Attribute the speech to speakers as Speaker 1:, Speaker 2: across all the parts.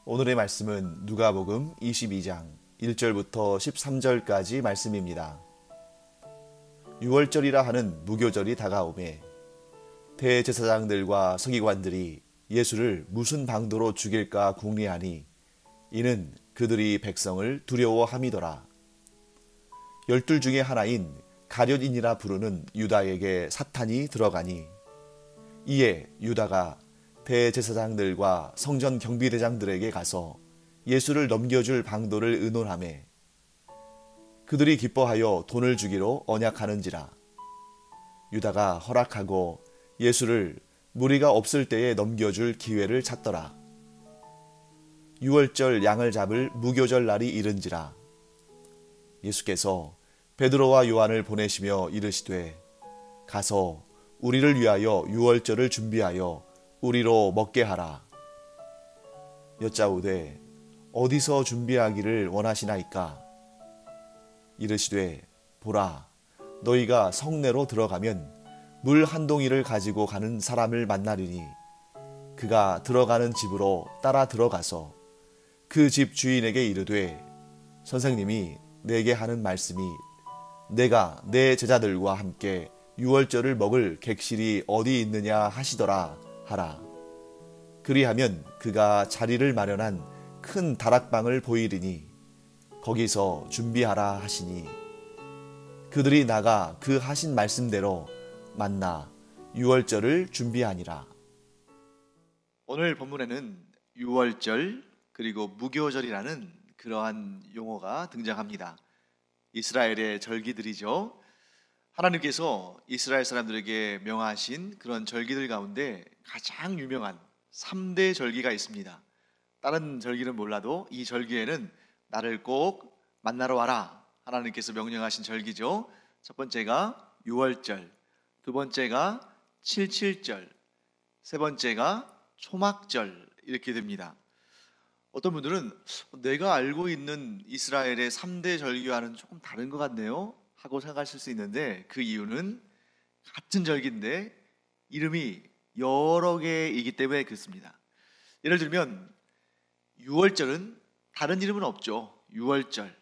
Speaker 1: 오늘의 말씀은 누가복음 22장 1절부터 13절까지 말씀입니다. 유월절이라 하는 무교절이 다가오매 대제사장들과 서기관들이 예수를 무슨 방도로 죽일까 궁리하니 이는 그들이 백성을 두려워함이더라. 12 중에 하나인 가룟인이라 부르는 유다에게 사탄이 들어가니 이에 유다가 대제사장들과 성전 경비대장들에게 가서 예수를 넘겨줄 방도를 의논하매 그들이 기뻐하여 돈을 주기로 언약하는지라. 유다가 허락하고 예수를 무리가 없을 때에 넘겨줄 기회를 찾더라. 유월절 양을 잡을 무교절 날이 이른지라. 예수께서 베드로와 요한을 보내시며 이르시되 가서 우리를 위하여 유월절을 준비하여 우리로 먹게 하라. 여짜오되 어디서 준비하기를 원하시나이까? 이르시되 보라, 너희가 성내로 들어가면 물 한 동이를 가지고 가는 사람을 만나리니 그가 들어가는 집으로 따라 들어가서 그 집 주인에게 이르되 선생님이 내게 하는 말씀이 내가 내 제자들과 함께 유월절을 먹을 객실이 어디 있느냐 하시더라 하라. 그리하면 그가 자리를 마련한 큰 다락방을 보이리니 거기서 준비하라 하시니 그들이 나가 그 하신 말씀대로 만나 유월절을 준비하니라. 오늘 본문에는 유월절 그리고 무교절이라는 그러한 용어가 등장합니다. 이스라엘의 절기들이죠. 하나님께서 이스라엘 사람들에게 명하신 그런 절기들 가운데 가장 유명한 3대 절기가 있습니다. 다른 절기는 몰라도 이 절기에는 나를 꼭 만나러 와라 하나님께서 명령하신 절기죠. 첫 번째가 유월절, 두 번째가 칠칠절, 세 번째가 초막절 이렇게 됩니다. 어떤 분들은 내가 알고 있는 이스라엘의 3대 절기와는 조금 다른 것 같네요 하고 생각하실 수 있는데 그 이유는 같은 절기인데 이름이 여러 개이기 때문에 그렇습니다. 예를 들면 유월절은 다른 이름은 없죠. 유월절.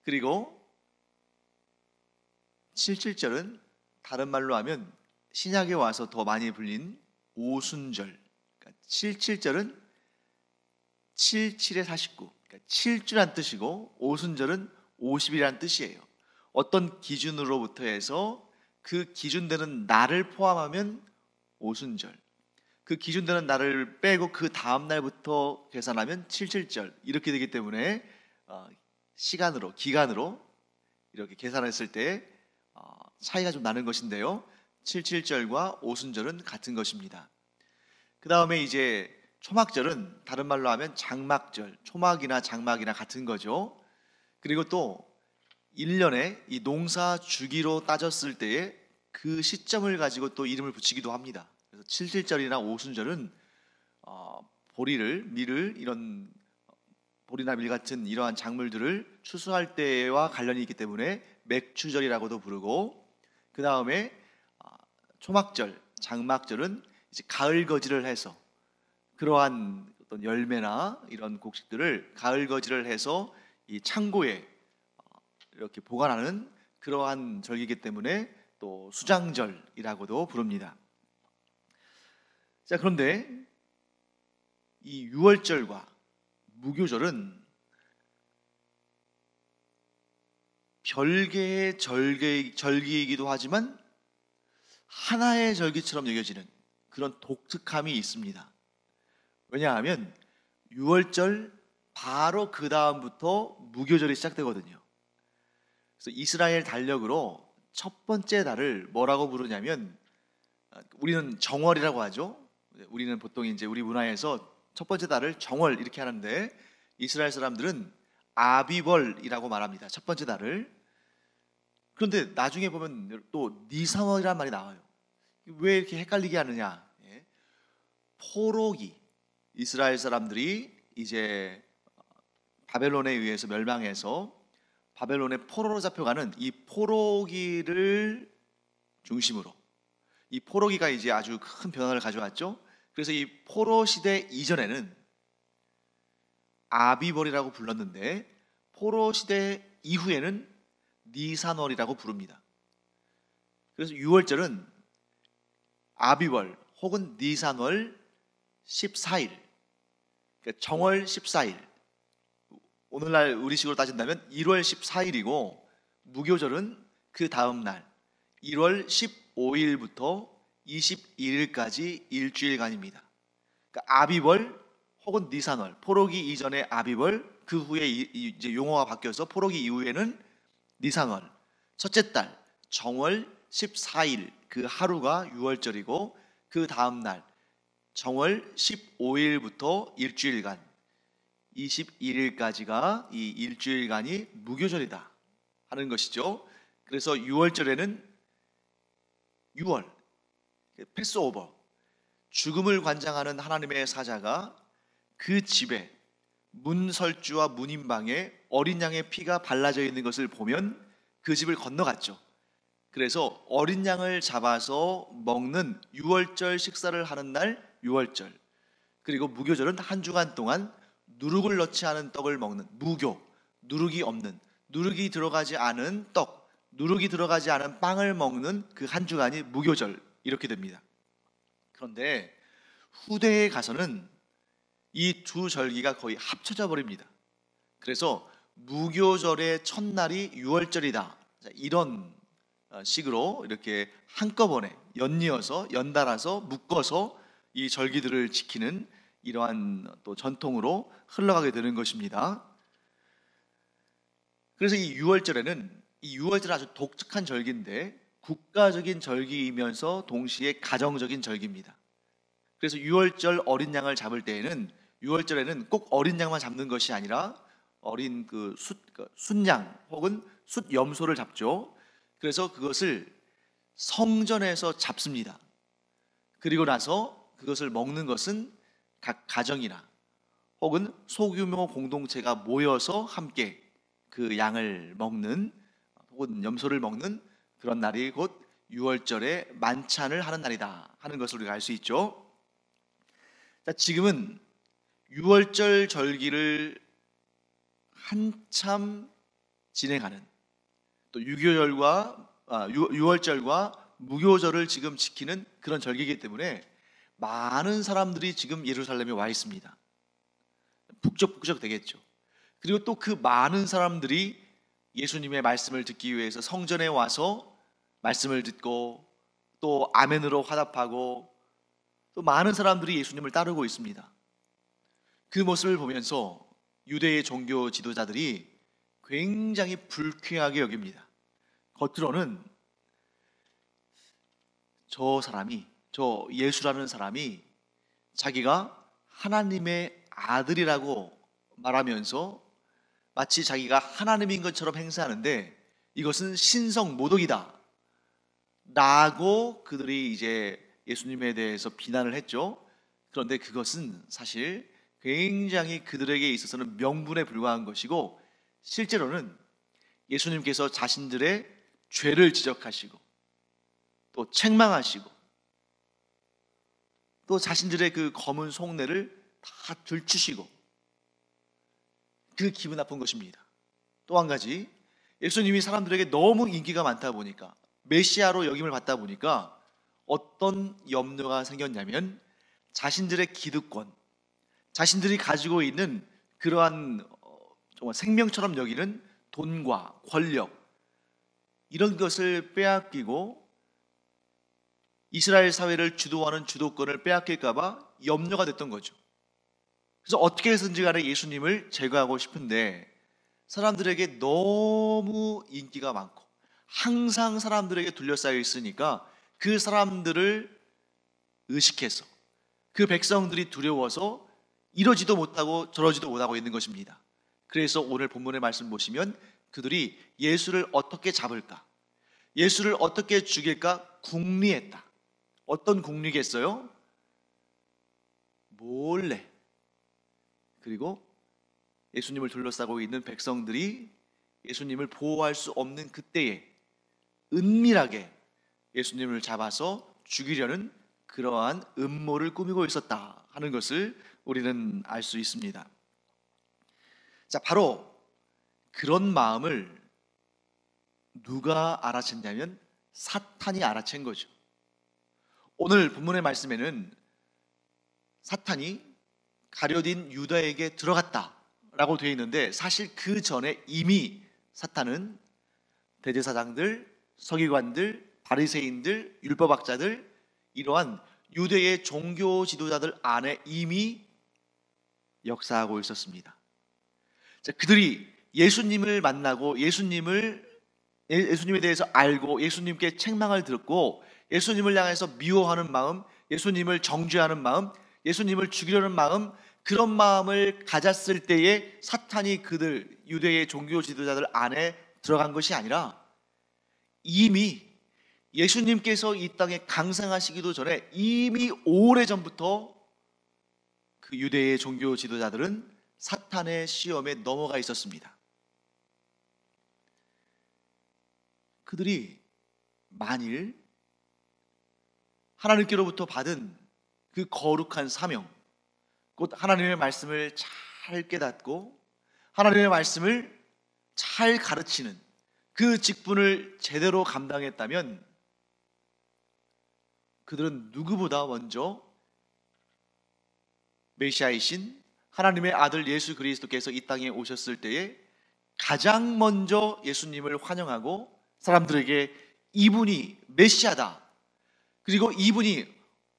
Speaker 1: 그리고 칠칠절은 다른 말로 하면 신약에 와서 더 많이 불린 오순절. 그러니까 칠칠절은 77에 49, 그러니까 7주란 뜻이고 오순절은 50이란 뜻이에요. 어떤 기준으로부터 해서 그 기준되는 날을 포함하면 오순절, 그 기준되는 날을 빼고 그 다음 날부터 계산하면 칠칠절 이렇게 되기 때문에 시간으로, 기간으로 이렇게 계산했을 때 차이가 좀 나는 것인데요. 칠칠절과 오순절은 같은 것입니다. 그 다음에 이제 초막절은 다른 말로 하면 장막절, 초막이나 장막이나 같은 거죠. 그리고 또 1년에 이 농사 주기로 따졌을 때에 그 시점을 가지고 또 이름을 붙이기도 합니다. 그래서 칠칠절이나 오순절은 보리를, 밀을, 이런 보리나 밀 같은 이러한 작물들을 추수할 때와 관련이 있기 때문에 맥추절이라고도 부르고, 그 다음에 초막절, 장막절은 이제 가을 거지를 해서 그러한 어떤 열매나 이런 곡식들을 가을 거지를 해서 이 창고에 이렇게 보관하는 그러한 절기이기 때문에 또 수장절이라고도 부릅니다. 자, 그런데 이 유월절과 무교절은 별개의 절기이기도 하지만 하나의 절기처럼 여겨지는 그런 독특함이 있습니다. 왜냐하면 유월절 바로 그 다음부터 무교절이 시작되거든요. 그래서 이스라엘 달력으로 첫 번째 달을 뭐라고 부르냐면 우리는 정월이라고 하죠. 우리는 보통 이제 우리 문화에서 첫 번째 달을 정월 이렇게 하는데 이스라엘 사람들은 아비벌이라고 말합니다. 첫 번째 달을. 그런데 나중에 보면 또 니상월이라는 말이 나와요. 왜 이렇게 헷갈리게 하느냐? 포로기, 이스라엘 사람들이 이제 바벨론에 의해서 멸망해서 바벨론의 포로로 잡혀가는 이 포로기를 중심으로, 이 포로기가 이제 아주 큰 변화를 가져왔죠. 그래서 이 포로 시대 이전에는 아비벌이라고 불렀는데 포로 시대 이후에는 니산월이라고 부릅니다. 그래서 유월절은 아비월 혹은 니산월 14일, 그러니까 정월 14일, 오늘날 우리식으로 따진다면 1월 14일이고 무교절은 그 다음 날 1월 15일부터 21일까지 일주일간입니다. 그러니까 아비월 혹은 니산월, 포로기 이전의 아비월, 그 후에 이제 용어가 바뀌어서 포로기 이후에는 니산월, 첫째 달 정월 14일 그 하루가 유월절이고 그 다음 날 정월 15일부터 일주일간 21일까지가 이 일주일간이 무교절이다 하는 것이죠. 그래서 유월절에는 유월, 패스오버, 죽음을 관장하는 하나님의 사자가 그 집에 문설주와 문인방에 어린 양의 피가 발라져 있는 것을 보면 그 집을 건너갔죠. 그래서 어린 양을 잡아서 먹는 유월절 식사를 하는 날 유월절, 그리고 무교절은 한 주간 동안 누룩을 넣지 않은 떡을 먹는 무교, 누룩이 없는, 누룩이 들어가지 않은 떡, 누룩이 들어가지 않은 빵을 먹는 그 한 주간이 무교절, 이렇게 됩니다. 그런데 후대에 가서는 이 두 절기가 거의 합쳐져 버립니다. 그래서 무교절의 첫날이 유월절이다, 이런 식으로 이렇게 한꺼번에 연이어서 연달아서 묶어서 이 절기들을 지키는 이러한 또 전통으로 흘러가게 되는 것입니다. 그래서 이 유월절은 아주 독특한 절기인데 국가적인 절기이면서 동시에 가정적인 절기입니다. 그래서 유월절 어린 양을 잡을 때에는 유월절에는 꼭 어린 양만 잡는 것이 아니라 어린 숫양 혹은 숫염소를 잡죠. 그래서 그것을 성전에서 잡습니다. 그리고 나서 그것을 먹는 것은 각 가정이나 혹은 소규모 공동체가 모여서 함께 그 양을 먹는 혹은 염소를 먹는 그런 날이 곧 유월절에 만찬을 하는 날이다 하는 것을 우리가 알 수 있죠. 자, 지금은 유월절 절기를 한참 진행하는, 또 유월절과 무교절을 지금 지키는 그런 절기이기 때문에 많은 사람들이 지금 예루살렘에 와 있습니다. 북적북적 되겠죠. 그리고 또 그 많은 사람들이 예수님의 말씀을 듣기 위해서 성전에 와서 말씀을 듣고 또 아멘으로 화답하고 또 많은 사람들이 예수님을 따르고 있습니다. 그 모습을 보면서 유대의 종교 지도자들이 굉장히 불쾌하게 여깁니다. 겉으로는 저 예수라는 사람이 자기가 하나님의 아들이라고 말하면서 마치 자기가 하나님인 것처럼 행세하는데 이것은 신성 모독이다 라고 그들이 이제 예수님에 대해서 비난을 했죠. 그런데 그것은 사실 굉장히 그들에게 있어서는 명분에 불과한 것이고, 실제로는 예수님께서 자신들의 죄를 지적하시고 또 책망하시고 또 자신들의 그 검은 속내를 다 들추시고 그 기분 나쁜 것입니다. 또 한 가지, 예수님이 사람들에게 너무 인기가 많다 보니까, 메시아로 역임을 받다 보니까 어떤 염려가 생겼냐면 자신들의 기득권, 자신들이 가지고 있는 그러한 정말 생명처럼 여기는 돈과 권력, 이런 것을 빼앗기고 이스라엘 사회를 주도하는 주도권을 빼앗길까 봐 염려가 됐던 거죠. 그래서 어떻게 해서든지 간에 예수님을 제거하고 싶은데 사람들에게 너무 인기가 많고 항상 사람들에게 둘러싸여 있으니까 그 사람들을 의식해서 그 백성들이 두려워서 이러지도 못하고 저러지도 못하고 있는 것입니다. 그래서 오늘 본문의 말씀 보시면 그들이 예수를 어떻게 잡을까, 예수를 어떻게 죽일까 궁리했다. 어떤 궁리겠어요? 몰래. 그리고 예수님을 둘러싸고 있는 백성들이 예수님을 보호할 수 없는 그때에 은밀하게 예수님을 잡아서 죽이려는 그러한 음모를 꾸미고 있었다 하는 것을 우리는 알 수 있습니다. 자, 바로 그런 마음을 누가 알아챘냐면 사탄이 알아챈 거죠. 오늘 본문의 말씀에는 사탄이 가룟 유다에게 들어갔다라고 되어 있는데, 사실 그 전에 이미 사탄은 대제사장들, 서기관들, 바리새인들, 율법학자들, 이러한 유대의 종교 지도자들 안에 이미 역사하고 있었습니다. 자, 그들이 예수님을 만나고 예수님에 대해서 알고 예수님께 책망을 들었고 예수님을 향해서 미워하는 마음, 예수님을 정죄하는 마음, 예수님을 죽이려는 마음, 그런 마음을 가졌을 때에 사탄이 그들 유대의 종교 지도자들 안에 들어간 것이 아니라 이미 예수님께서 이 땅에 강상하시기도 전에 이미 오래전부터 그 유대의 종교 지도자들은 사탄의 시험에 넘어가 있었습니다. 그들이 만일 하나님께로부터 받은 그 거룩한 사명, 곧 하나님의 말씀을 잘 깨닫고 하나님의 말씀을 잘 가르치는 그 직분을 제대로 감당했다면 그들은 누구보다 먼저 메시아이신 하나님의 아들 예수 그리스도께서 이 땅에 오셨을 때에 가장 먼저 예수님을 환영하고 사람들에게 이분이 메시아다, 그리고 이분이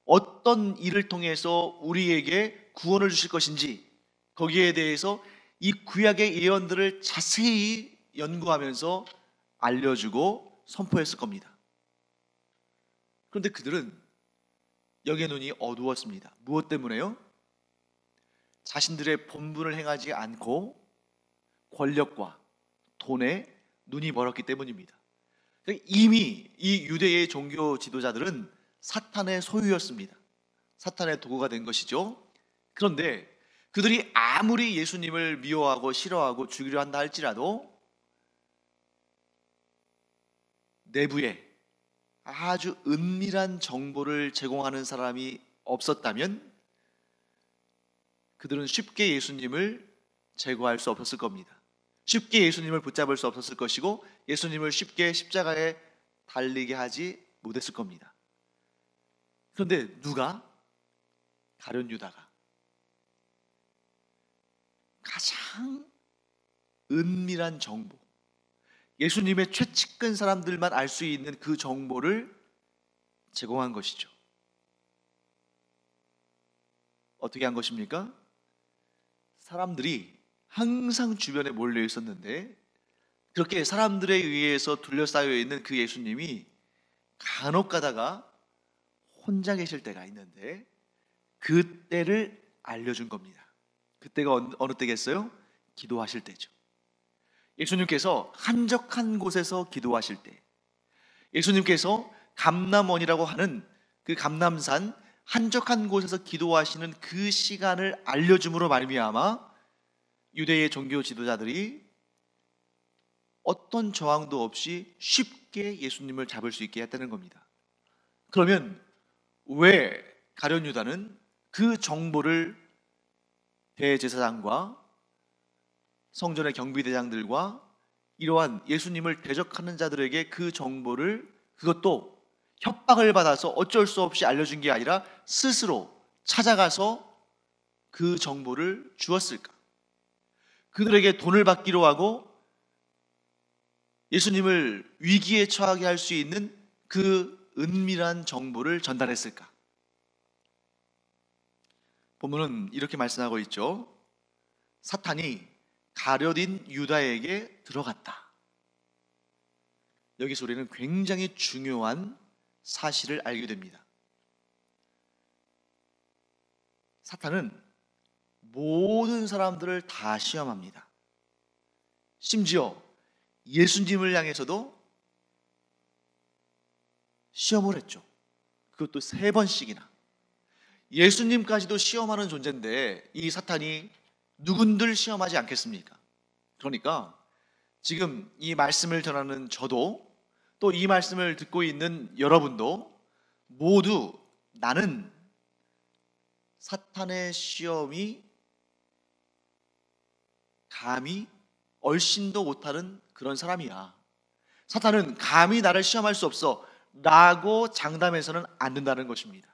Speaker 1: 어떤 일을 통해서 우리에게 구원을 주실 것인지 거기에 대해서 이 구약의 예언들을 자세히 연구하면서 알려주고 선포했을 겁니다. 그런데 그들은 여기에 눈이 어두웠습니다. 무엇 때문에요? 자신들의 본분을 행하지 않고 권력과 돈에 눈이 멀었기 때문입니다. 이미 이 유대의 종교 지도자들은 사탄의 소유였습니다. 사탄의 도구가 된 것이죠. 그런데 그들이 아무리 예수님을 미워하고 싫어하고 죽이려 한다 할지라도 내부에 아주 은밀한 정보를 제공하는 사람이 없었다면 그들은 쉽게 예수님을 제거할 수 없었을 겁니다. 쉽게 예수님을 붙잡을 수 없었을 것이고 예수님을 쉽게 십자가에 달리게 하지 못했을 겁니다. 그런데 누가? 가룟 유다가 가장 은밀한 정보, 예수님의 최측근 사람들만 알 수 있는 그 정보를 제공한 것이죠. 어떻게 한 것입니까? 사람들이 항상 주변에 몰려 있었는데 그렇게 사람들에 의해서 둘러싸여 있는 그 예수님이 간혹 가다가 혼자 계실 때가 있는데 그때를 알려준 겁니다. 그때가 어느 때겠어요? 기도하실 때죠. 예수님께서 한적한 곳에서 기도하실 때, 예수님께서 감람원이라고 하는 그 감람산 한적한 곳에서 기도하시는 그 시간을 알려줌으로 말미암아 유대의 종교 지도자들이 어떤 저항도 없이 쉽게 예수님을 잡을 수 있게 했다는 겁니다. 그러면 왜 가룟 유다는 그 정보를 대제사장과 성전의 경비대장들과 이러한 예수님을 대적하는 자들에게 그 정보를, 그것도 협박을 받아서 어쩔 수 없이 알려준 게 아니라 스스로 찾아가서 그 정보를 주었을까? 그들에게 돈을 받기로 하고 예수님을 위기에 처하게 할 수 있는 그 은밀한 정보를 전달했을까? 본문은 이렇게 말씀하고 있죠. 사탄이 가룟 유다에게 들어갔다. 여기서 우리는 굉장히 중요한 사실을 알게 됩니다. 사탄은 모든 사람들을 다 시험합니다. 심지어 예수님을 향해서도 시험을 했죠. 그것도 3번씩이나. 예수님까지도 시험하는 존재인데 이 사탄이 누군들 시험하지 않겠습니까? 그러니까 지금 이 말씀을 전하는 저도 또 이 말씀을 듣고 있는 여러분도 모두 나는 사탄의 시험이 감히 얼씬도 못하는 그런 사람이야. 사탄은 감히 나를 시험할 수 없어 라고 장담해서는 안 된다는 것입니다.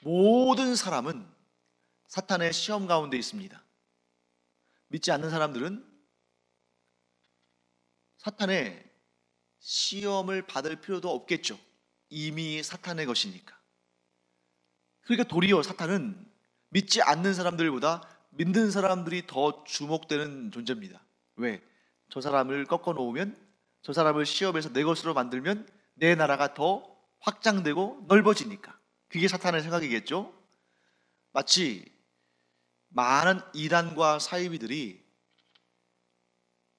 Speaker 1: 모든 사람은 사탄의 시험 가운데 있습니다. 믿지 않는 사람들은 사탄의 시험을 받을 필요도 없겠죠. 이미 사탄의 것이니까. 그러니까 도리어 사탄은 믿지 않는 사람들보다 믿는 사람들이 더 주목되는 존재입니다. 왜? 저 사람을 꺾어 놓으면, 저 사람을 시험에서 내 것으로 만들면 내 나라가 더 확장되고 넓어지니까. 그게 사탄의 생각이겠죠. 마치 많은 이단과 사이비들이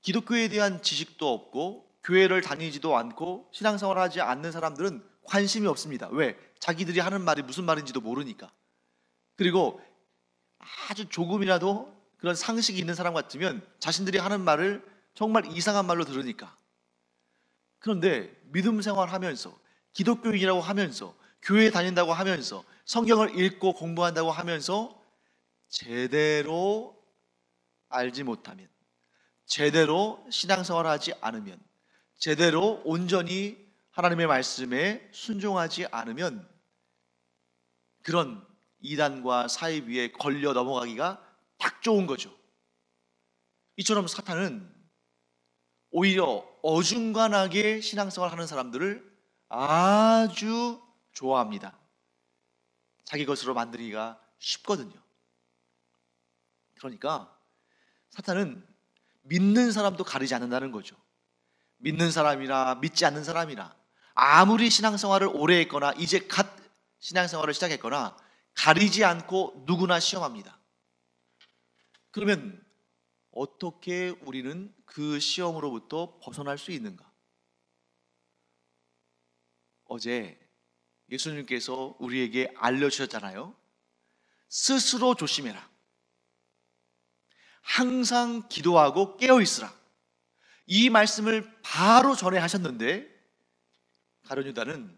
Speaker 1: 기독교에 대한 지식도 없고 교회를 다니지도 않고 신앙생활을 하지 않는 사람들은 관심이 없습니다. 왜? 자기들이 하는 말이 무슨 말인지도 모르니까. 그리고 아주 조금이라도 그런 상식이 있는 사람 같으면 자신들이 하는 말을 정말 이상한 말로 들으니까. 그런데 믿음 생활하면서, 기독교인이라고 하면서, 교회에 다닌다고 하면서, 성경을 읽고 공부한다고 하면서 제대로 알지 못하면, 제대로 신앙생활을 하지 않으면, 제대로 온전히 하나님의 말씀에 순종하지 않으면 그런 이단과 사이비에 걸려 넘어가기가 딱 좋은 거죠. 이처럼 사탄은 오히려 어중간하게 신앙생활하는 사람들을 아주 좋아합니다. 자기 것으로 만들기가 쉽거든요. 그러니까 사탄은 믿는 사람도 가리지 않는다는 거죠. 믿는 사람이나 믿지 않는 사람이나 아무리 신앙생활을 오래 했거나 이제 갓 신앙생활을 시작했거나 가리지 않고 누구나 시험합니다. 그러면 어떻게 우리는 그 시험으로부터 벗어날 수 있는가? 어제 예수님께서 우리에게 알려주셨잖아요. 스스로 조심해라. 항상 기도하고 깨어있으라. 이 말씀을 바로 전에 하셨는데 가룟 유다는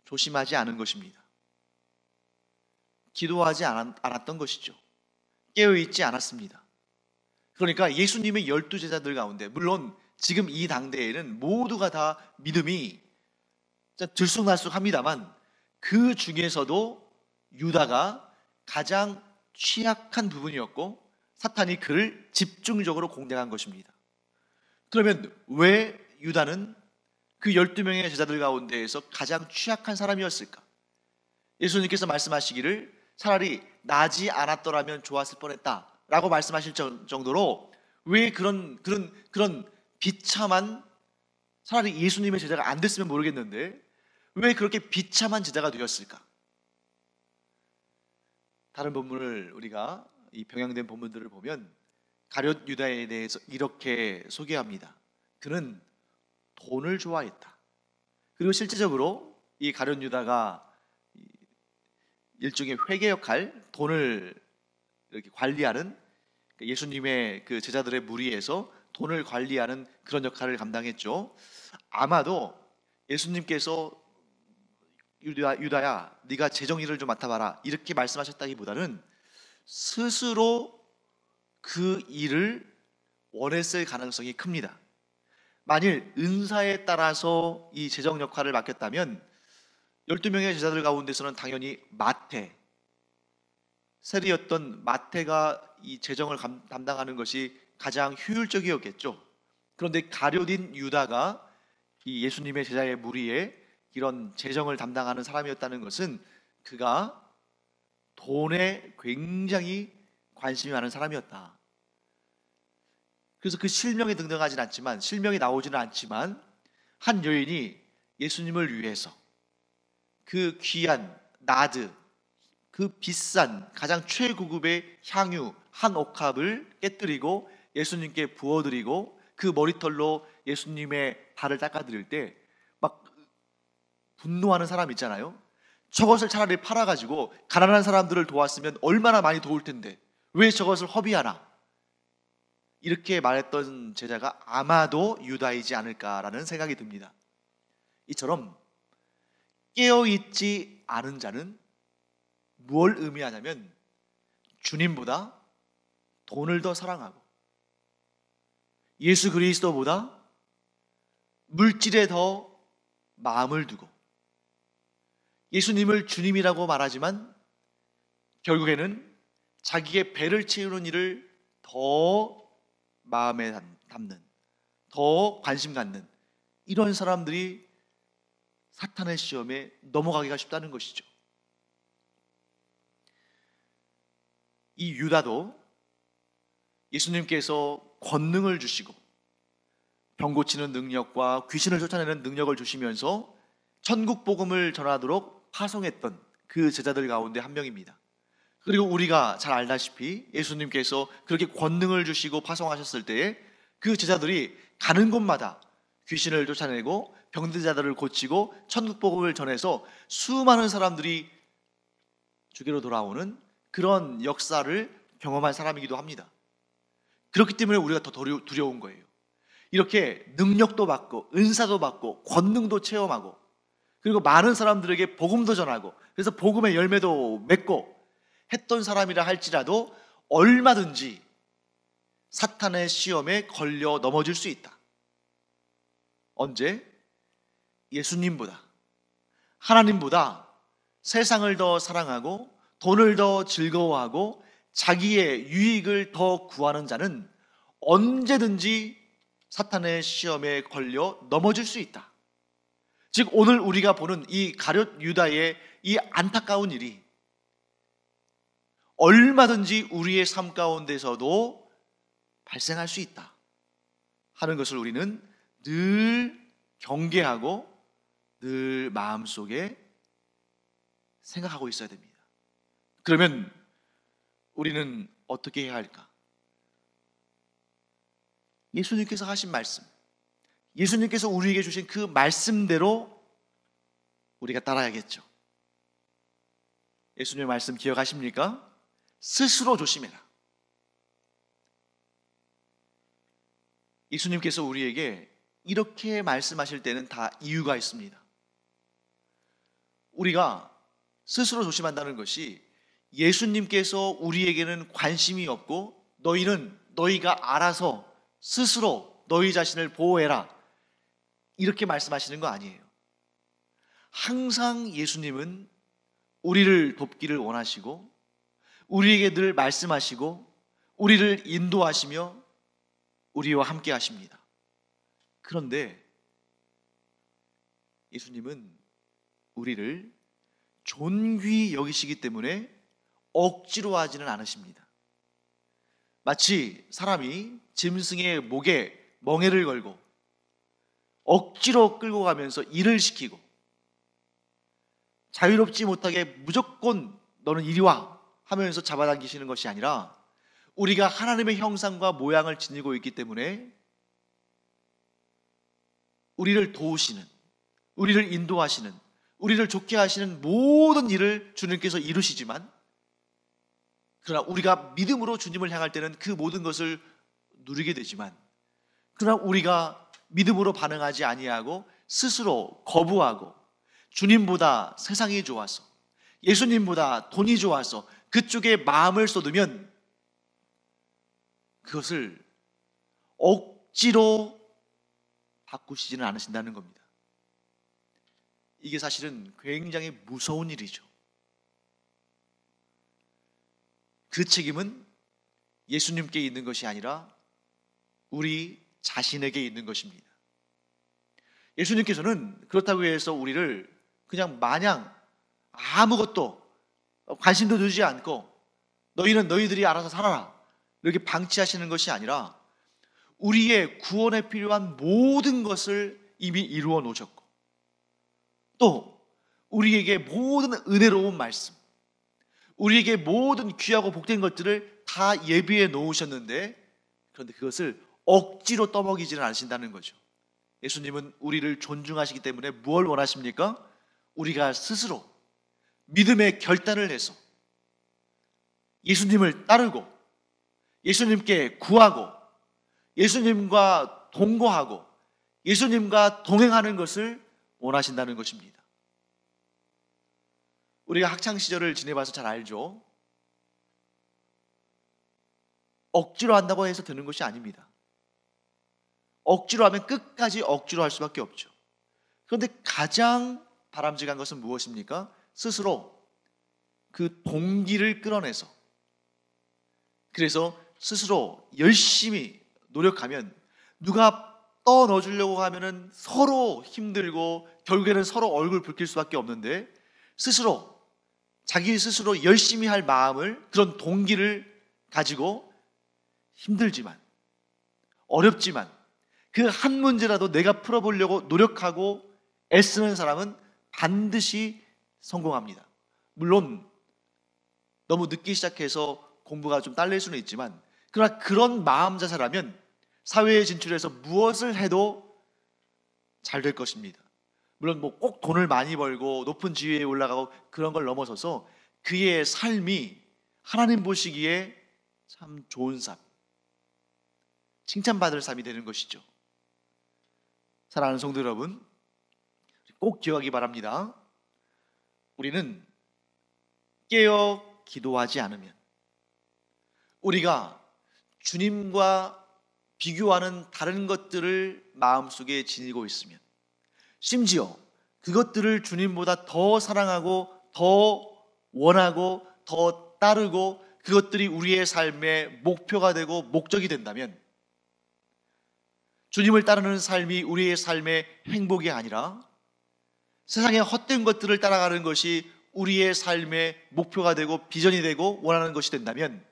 Speaker 1: 조심하지 않은 것입니다. 기도하지 않았던 것이죠. 깨어있지 않았습니다. 그러니까 예수님의 12제자들 가운데, 물론 지금 이 당대에는 모두가 다 믿음이 들쑥날쑥합니다만 그 중에서도 유다가 가장 취약한 부분이었고 사탄이 그를 집중적으로 공략한 것입니다. 그러면 왜 유다는 그 12명의 제자들 가운데에서 가장 취약한 사람이었을까? 예수님께서 말씀하시기를 차라리 나지 않았더라면 좋았을 뻔했다 라고 말씀하실 정도로 왜 그런 비참한, 차라리 예수님의 제자가 안 됐으면 모르겠는데 왜 그렇게 비참한 제자가 되었을까? 다른 본문을 우리가 이 병양된 본문들을 보면 가룟 유다에 대해서 이렇게 소개합니다. 그는 돈을 좋아했다. 그리고 실제적으로 이 가룟 유다가 일종의 회계 역할, 돈을 이렇게 관리하는, 예수님의 그 제자들의 무리에서 돈을 관리하는 그런 역할을 감당했죠. 아마도 예수님께서 유다야, 네가 재정 일을 좀 맡아봐라 이렇게 말씀하셨다기보다는 스스로 그 일을 원했을 가능성이 큽니다. 만일 은사에 따라서 이 재정 역할을 맡겼다면 12명의 제자들 가운데서는 당연히 마태, 세리였던 마태가 이 재정을 담당하는 것이 가장 효율적이었겠죠. 그런데 가룟인 유다가 이 예수님의 제자의 무리에 이런 재정을 담당하는 사람이었다는 것은 그가 돈에 굉장히 관심이 많은 사람이었다. 그래서 그 실명이 등장하지는 않지만, 실명이 나오지는 않지만 한 여인이 예수님을 위해서 그 귀한 나드, 그 비싼 가장 최고급의 향유 한 옥합을 깨뜨리고 예수님께 부어드리고 그 머리털로 예수님의 발을 닦아드릴 때 막 분노하는 사람 있잖아요. 저것을 차라리 팔아가지고 가난한 사람들을 도왔으면 얼마나 많이 도울 텐데 왜 저것을 허비하나, 이렇게 말했던 제자가 아마도 유다이지 않을까라는 생각이 듭니다. 이처럼 깨어있지 않은 자는 무엇을 의미하냐면 주님보다 돈을 더 사랑하고 예수 그리스도보다 물질에 더 마음을 두고 예수님을 주님이라고 말하지만 결국에는 자기의 배를 채우는 일을 더 마음에 담는, 더 관심 갖는 이런 사람들이 사탄의 시험에 넘어가기가 쉽다는 것이죠. 이 유다도 예수님께서 권능을 주시고 병 고치는 능력과 귀신을 쫓아내는 능력을 주시면서 천국 복음을 전하도록 파송했던 그 제자들 가운데 한 명입니다. 그리고 우리가 잘 알다시피 예수님께서 그렇게 권능을 주시고 파송하셨을 때에 그 제자들이 가는 곳마다 귀신을 쫓아내고 병든 자들을 고치고 천국 복음을 전해서 수많은 사람들이 주께로 돌아오는 그런 역사를 경험한 사람이기도 합니다. 그렇기 때문에 우리가 더 두려운 거예요. 이렇게 능력도 받고 은사도 받고 권능도 체험하고 그리고 많은 사람들에게 복음도 전하고 그래서 복음의 열매도 맺고 했던 사람이라 할지라도 얼마든지 사탄의 시험에 걸려 넘어질 수 있다. 언제? 예수님보다, 하나님보다 세상을 더 사랑하고 돈을 더 즐거워하고 자기의 유익을 더 구하는 자는 언제든지 사탄의 시험에 걸려 넘어질 수 있다. 즉 오늘 우리가 보는 이 가룟 유다의 이 안타까운 일이 얼마든지 우리의 삶 가운데서도 발생할 수 있다 하는 것을 우리는 늘 경계하고 늘 마음속에 생각하고 있어야 됩니다. 그러면 우리는 어떻게 해야 할까? 예수님께서 하신 말씀, 예수님께서 우리에게 주신 그 말씀대로 우리가 따라야겠죠. 예수님의 말씀 기억하십니까? 스스로 조심해라. 예수님께서 우리에게 이렇게 말씀하실 때는 다 이유가 있습니다. 우리가 스스로 조심한다는 것이 예수님께서 우리에게는 관심이 없고 너희가 알아서 스스로 너희 자신을 보호해라 이렇게 말씀하시는 거 아니에요. 항상 예수님은 우리를 돕기를 원하시고 우리에게 늘 말씀하시고 우리를 인도하시며 우리와 함께 하십니다. 그런데 예수님은 우리를 존귀히 여기시기 때문에 억지로 하지는 않으십니다. 마치 사람이 짐승의 목에 멍에를 걸고 억지로 끌고 가면서 일을 시키고 자유롭지 못하게 무조건 너는 이리 와 하면서 잡아당기시는 것이 아니라 우리가 하나님의 형상과 모양을 지니고 있기 때문에 우리를 도우시는, 우리를 인도하시는, 우리를 좋게 하시는 모든 일을 주님께서 이루시지만 그러나 우리가 믿음으로 주님을 향할 때는 그 모든 것을 누리게 되지만 그러나 우리가 믿음으로 반응하지 아니하고 스스로 거부하고 주님보다 세상이 좋아서 예수님보다 돈이 좋아서 그쪽에 마음을 쏟으면 그것을 억지로 바꾸시지는 않으신다는 겁니다. 이게 사실은 굉장히 무서운 일이죠. 그 책임은 예수님께 있는 것이 아니라 우리 자신에게 있는 것입니다. 예수님께서는 그렇다고 해서 우리를 그냥 마냥 아무것도 관심도 두지 않고 너희는 너희들이 알아서 살아라 이렇게 방치하시는 것이 아니라 우리의 구원에 필요한 모든 것을 이미 이루어 놓으셨고 또 우리에게 모든 은혜로운 말씀, 우리에게 모든 귀하고 복된 것들을 다 예비해 놓으셨는데 그런데 그것을 억지로 떠먹이지는 않으신다는 거죠. 예수님은 우리를 존중하시기 때문에 무엇을 원하십니까? 우리가 스스로 믿음의 결단을 해서 예수님을 따르고 예수님께 구하고 예수님과 동거하고 예수님과 동행하는 것을 원하신다는 것입니다. 우리가 학창시절을 지내봐서 잘 알죠. 억지로 한다고 해서 되는 것이 아닙니다. 억지로 하면 끝까지 억지로 할 수밖에 없죠. 그런데 가장 바람직한 것은 무엇입니까? 스스로 그 동기를 끌어내서, 그래서 스스로 열심히 노력하면, 누가 떠넣어주려고 하면은 서로 힘들고 결국에는 서로 얼굴 붉힐 수밖에 없는데, 스스로 자기 스스로 열심히 할 마음을, 그런 동기를 가지고 힘들지만 어렵지만 그 한 문제라도 내가 풀어보려고 노력하고 애쓰는 사람은 반드시 성공합니다. 물론 너무 늦게 시작해서 공부가 좀 딸릴 수는 있지만, 그러나 그런 마음 자세라면 사회에 진출해서 무엇을 해도 잘 될 것입니다. 물론 뭐 꼭 돈을 많이 벌고 높은 지위에 올라가고 그런 걸 넘어서서 그의 삶이 하나님 보시기에 참 좋은 삶, 칭찬받을 삶이 되는 것이죠. 사랑하는 성도 여러분, 꼭 기억하기 바랍니다. 우리는 깨어 기도하지 않으면, 우리가 주님과 비교하는 다른 것들을 마음속에 지니고 있으면, 심지어 그것들을 주님보다 더 사랑하고 더 원하고 더 따르고 그것들이 우리의 삶의 목표가 되고 목적이 된다면, 주님을 따르는 삶이 우리의 삶의 행복이 아니라 세상의 헛된 것들을 따라가는 것이 우리의 삶의 목표가 되고 비전이 되고 원하는 것이 된다면,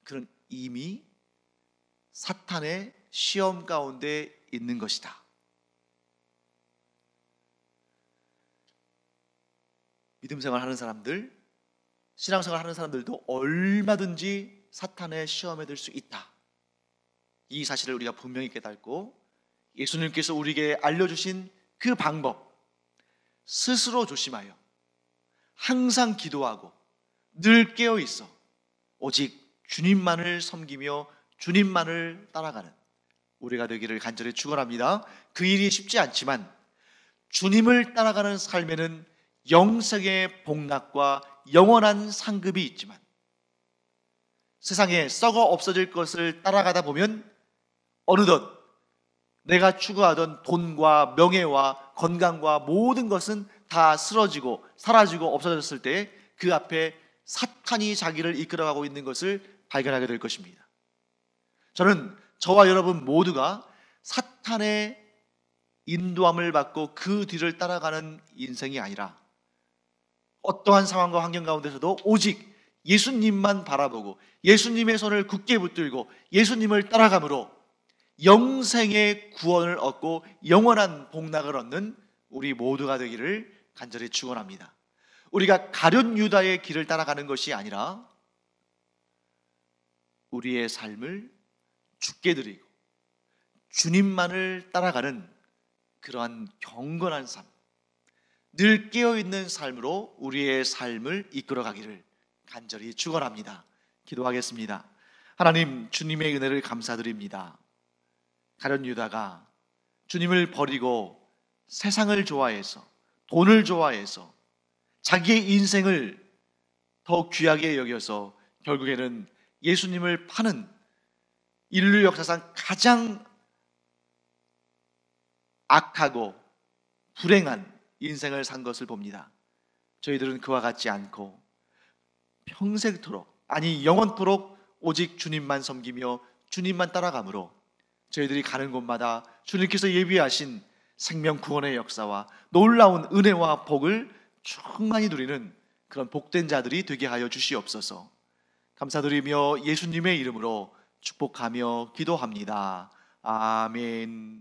Speaker 1: 그는 이미 사탄의 시험 가운데 있는 것이다. 믿음 생활하는 사람들, 신앙생활 하는 사람들도 얼마든지 사탄의 시험에 들 수 있다. 이 사실을 우리가 분명히 깨닫고, 예수님께서 우리에게 알려주신 그 방법, 스스로 조심하여 항상 기도하고 늘 깨어 있어 오직 주님만을 섬기며 주님만을 따라가는 우리가 되기를 간절히 축원합니다. 그 일이 쉽지 않지만 주님을 따라가는 삶에는 영생의 복락과 영원한 상급이 있지만, 세상에 썩어 없어질 것을 따라가다 보면 어느덧 내가 추구하던 돈과 명예와 건강과 모든 것은 다 쓰러지고 사라지고 없어졌을 때 그 앞에 사탄이 자기를 이끌어가고 있는 것을 발견하게 될 것입니다. 저는 저와 여러분 모두가 사탄의 인도함을 받고 그 뒤를 따라가는 인생이 아니라, 어떠한 상황과 환경 가운데서도 오직 예수님만 바라보고 예수님의 손을 굳게 붙들고 예수님을 따라감으로 영생의 구원을 얻고 영원한 복락을 얻는 우리 모두가 되기를 간절히 축원합니다. 우리가 가룟 유다의 길을 따라가는 것이 아니라 우리의 삶을 주께 드리고 주님만을 따라가는 그러한 경건한 삶, 늘 깨어있는 삶으로 우리의 삶을 이끌어가기를 간절히 축원합니다. 기도하겠습니다. 하나님, 주님의 은혜를 감사드립니다. 가룟 유다가 주님을 버리고 세상을 좋아해서, 돈을 좋아해서 자기의 인생을 더 귀하게 여겨서 결국에는 예수님을 파는 인류 역사상 가장 악하고 불행한 인생을 산 것을 봅니다. 저희들은 그와 같지 않고 평생토록, 아니 영원토록 오직 주님만 섬기며 주님만 따라가므로 저희들이 가는 곳마다 주님께서 예비하신 생명 구원의 역사와 놀라운 은혜와 복을 충만히 누리는 그런 복된 자들이 되게 하여 주시옵소서. 감사드리며 예수님의 이름으로 축복하며 기도합니다. 아멘.